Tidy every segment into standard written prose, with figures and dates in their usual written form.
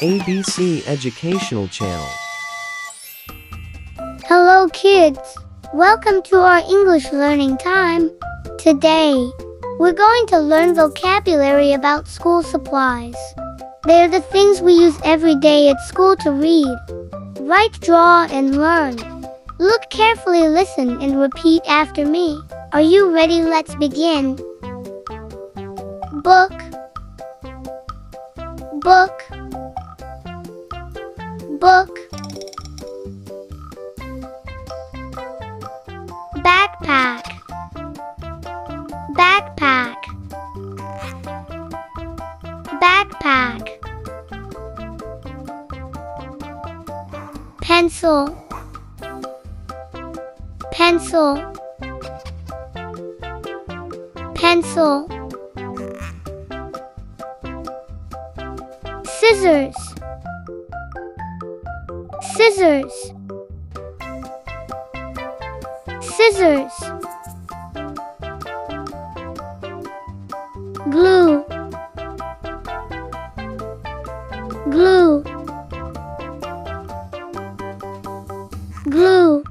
ABC Educational Channel. Hello kids! Welcome to our English learning time. Today, we're going to learn vocabulary about school supplies. They're the things we use every day at school to read, write, draw, and learn. Look carefully, listen, and repeat after me. Are you ready? Let's begin. Book, book, book. Backpack, backpack, backpack. Pencil, pencil, pencil. Scissors, scissors, scissors. Glue, glue, glue.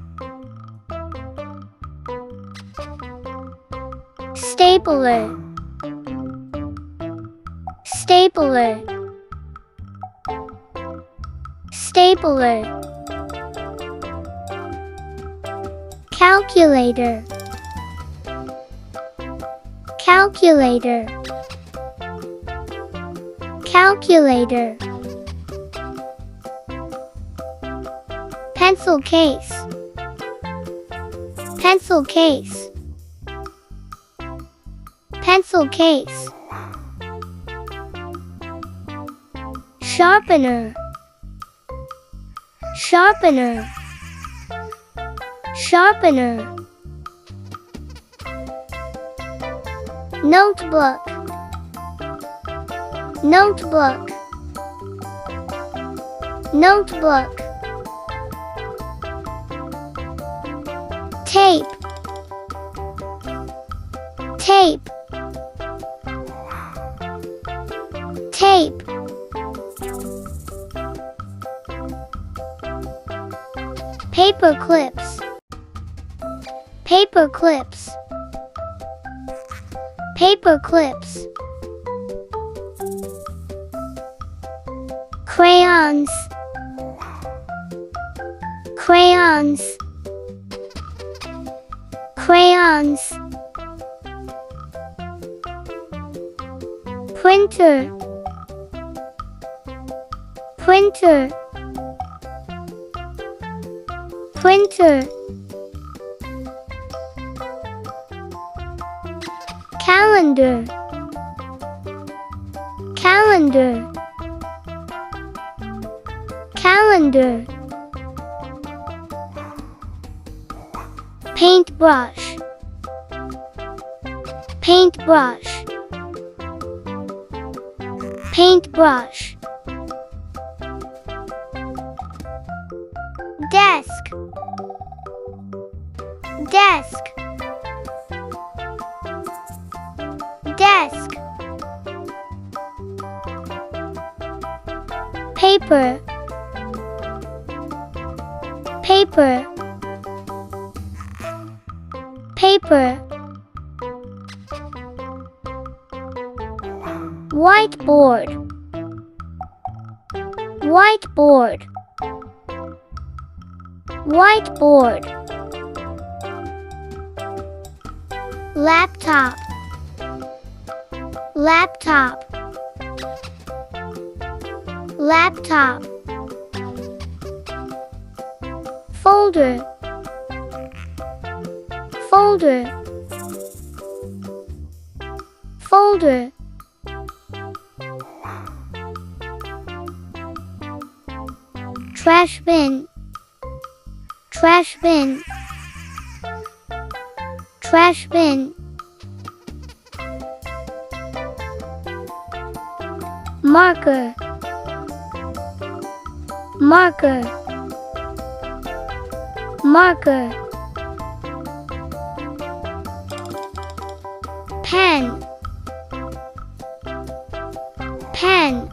Stapler, stapler, stapler. Calculator, calculator, calculator. Pencil case, pencil case, pencil case. Sharpener, sharpener, sharpener. Notebook, notebook, notebook. Tape, tape, tape. Paper clips, paper clips, paper clips. Crayons, crayons, crayons. Printer, printer, printer. Calendar, calendar, calendar. Paintbrush, paintbrush, paintbrush. Desk, desk, desk. Paper, paper, paper. Whiteboard, whiteboard, whiteboard. Laptop, laptop, laptop. Folder, folder, folder. Trash bin, trash bin, trash bin. Marker, marker, marker. Pen, pen,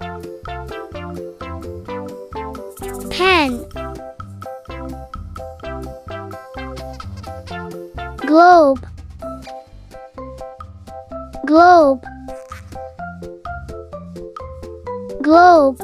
globe, globe, globe.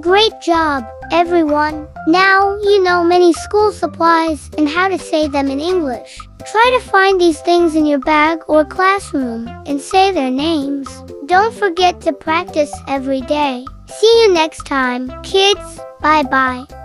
Great job, everyone! Now you know many school supplies and how to say them in English. Try to find these things in your bag or classroom and say their names. Don't forget to practice every day. See you next time, kids. Bye-bye.